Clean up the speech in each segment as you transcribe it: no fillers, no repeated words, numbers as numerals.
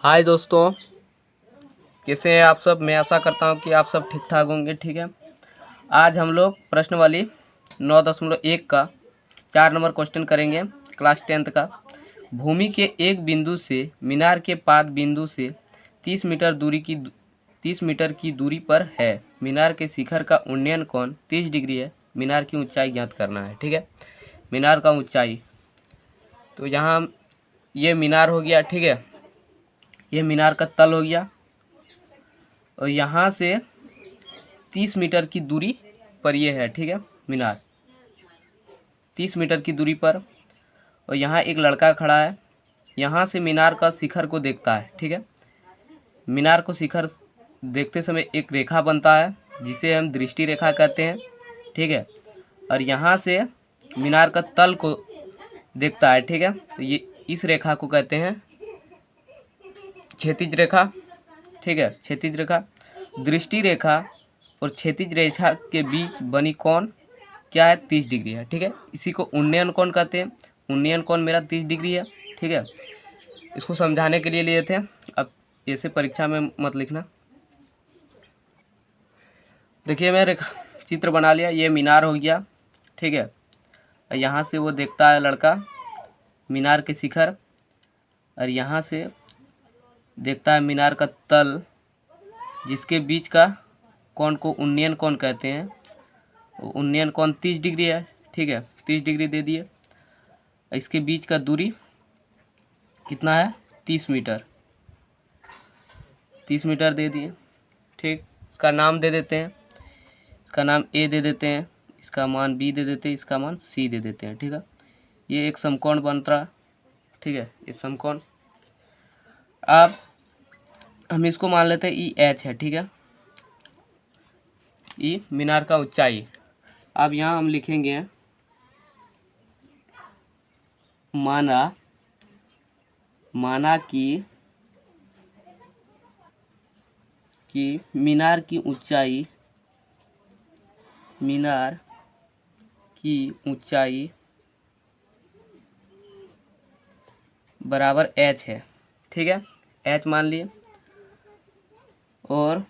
हाय दोस्तों, कैसे हैं आप सब। मैं आशा करता हूं कि आप सब ठीक ठाक होंगे। ठीक है, आज हम लोग प्रश्नवाली 9.1 का 4 नंबर क्वेश्चन करेंगे, क्लास 10th का। भूमि के एक बिंदु से मीनार के पाद बिंदु से 30 मीटर की दूरी पर है। मीनार के शिखर का उन्नयन कोण 30 डिग्री है। मीनार की ऊंचाई ज्ञात करना है। ठीक है, मीनार का ऊंचाई, तो यहाँ ये मीनार हो गया। ठीक है, ये मीनार का तल हो गया और यहाँ से 30 मीटर की दूरी पर ये है। ठीक है, मीनार 30 मीटर की दूरी पर, और यहाँ एक लड़का खड़ा है। यहाँ से मीनार का शिखर को देखता है। ठीक है, मीनार को शिखर देखते समय एक रेखा बनता है जिसे हम दृष्टि रेखा कहते हैं। ठीक है, और यहाँ से मीनार का तल को देखता है। ठीक है, तो ये इस रेखा को कहते हैं क्षैतिज रेखा। ठीक है, क्षैतिज रेखा। दृष्टि रेखा और क्षैतिज रेखा के बीच बनी कोण क्या है? 30 डिग्री है। ठीक है, इसी को उन्नयन कोण कहते हैं। उन्नयन कोण मेरा 30 डिग्री है। ठीक है, इसको समझाने के लिए लिए थे। अब ऐसे परीक्षा में मत लिखना। देखिए, मैं रेखा चित्र बना लिया। ये मीनार हो गया। ठीक है, यहाँ से वो देखता है लड़का मीनार के शिखर, और यहाँ से देखता है मीनार का तल, जिसके बीच का कोण को उन्नयन कोण कहते हैं। उन्नयन कोण 30 डिग्री है। ठीक है, 30 डिग्री दे दिए। इसके बीच का दूरी कितना है? 30 मीटर। 30 मीटर दे दिए। ठीक, इसका नाम दे देते हैं। इसका नाम ए दे देते हैं, इसका मान बी दे देते हैं, इसका मान सी दे देते हैं। ठीक है, ये एक समकोण बन रहा। ठीक है, ये समकोण। अब हम इसको मान लेते हैं ई एच है। ठीक है, ई मीनार का ऊंचाई। अब यहाँ हम लिखेंगे माना कि मीनार की ऊंचाई बराबर एच है। ठीक है, एच मान लिए, और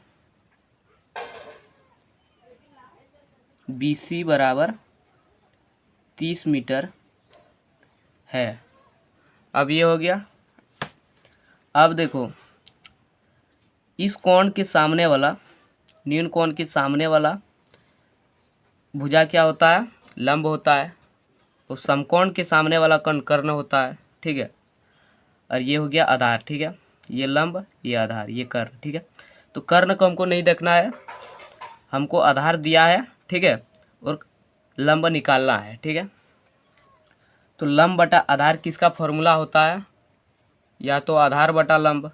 BC बराबर 30 मीटर है। अब ये हो गया। अब देखो, इस कोण के सामने वाला, न्यून कोण के सामने वाला भुजा क्या होता है? लंब होता है। तो समकोण के सामने वाला कोण कर्ण होता है। ठीक है, और ये हो गया आधार। ठीक है, ये लंब, ये आधार, ये कर्ण। ठीक है, तो कर्ण को हमको नहीं देखना है, हमको आधार दिया है। ठीक है, और लंब निकालना है। ठीक है, तो लंब बटा आधार किसका फॉर्मूला होता है? या तो आधार बटा लंब।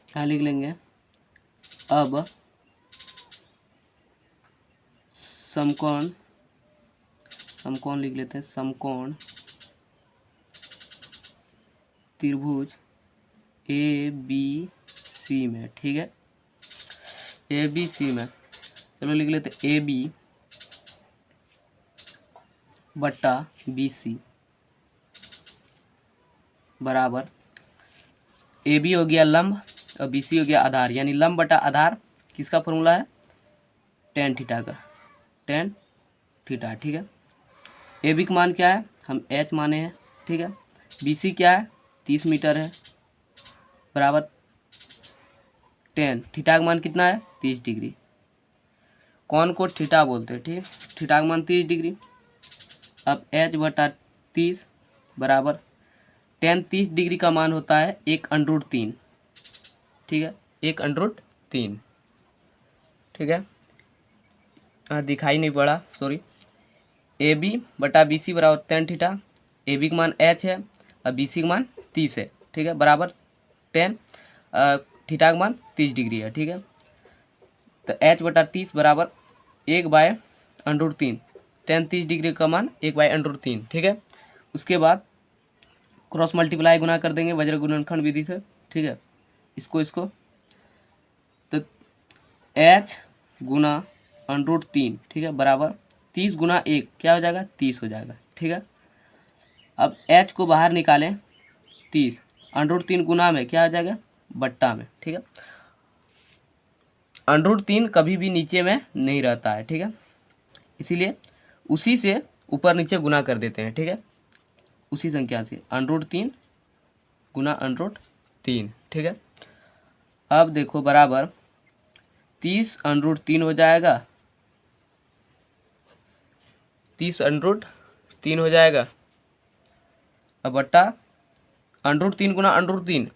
क्या लिख लेंगे? अब समकोण लिख लेते हैं। समकोण त्रिभुज ABC में। ठीक है, ABC में, चलो लिख लेते हैं AB बटा BC बराबर, AB हो गया लंब और BC हो गया आधार, यानी लंब बटा आधार किसका फॉर्मूला है? tan थीटा का, tan थीटा। ठीक है, AB का मान क्या है? हम H माने हैं। ठीक है, BC क्या है? 30 मीटर है, बराबर tan थीटा का मान कितना है? 30 डिग्री। कोण को थीटा बोलते हैं। ठीक, थीटा का मान 30 डिग्री। अब H बटा 30 बराबर tan 30 डिग्री का मान होता है 1/3। ठीक है, 1/3। ठीक है, दिखाई नहीं पड़ा, सॉरी। AB बटा BC बराबर tan थीटा। AB का मान H है और BC का मान 30 है। ठीक है, बराबर tan थीटा का मान 30 डिग्री है। ठीक है, तो H बटा 30 बराबर 1/3। tan 30 डिग्री का मान 1/3। ठीक है, उसके बाद क्रॉस मल्टीप्लाई गुना कर देंगे वज्र गुणनखंड विधि से। ठीक है, इसको तो H गुना √3। ठीक है, बराबर 30 गुना 1 क्या हो जाएगा? 30 हो जाएगा। ठीक है, अब H को बाहर निकालें 30, √3 गुना में क्या आ जाएगा, बट्टा में, ठीक है। √3 कभी भी नीचे में नहीं रहता है, ठीक है, इसीलिए उसी से ऊपर नीचे गुना कर देते हैं, ठीक है, उसी संख्या से √3 गुना √3, ठीक है। अब देखो बराबर 30 √3 हो जाएगा, 30 √3 हो जाएगा, अब बट्टा √3 गुना √3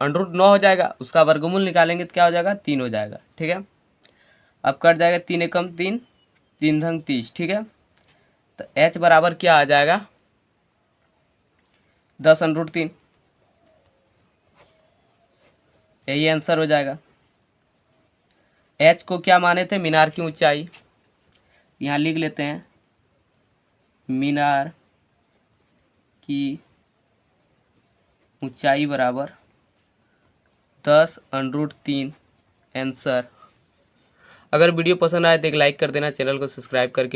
√9 हो जाएगा, उसका वर्गमूल निकालेंगे तो क्या हो जाएगा, 3 हो जाएगा, ठीक है। अब कट जाएगा 3 एकम 3, 3 धंग 30, ठीक है। तो h बराबर क्या आ जाएगा, 10 √3, यही आंसर हो जाएगा। h को क्या माने थे, मीनार की ऊंचाई, यहाँ लिख लेते हैं मीनार की ऊंचाई बराबर 10 √3 आंसर। अगर वीडियो पसंद आए तो एक लाइक कर देना, चैनल को सब्सक्राइब करके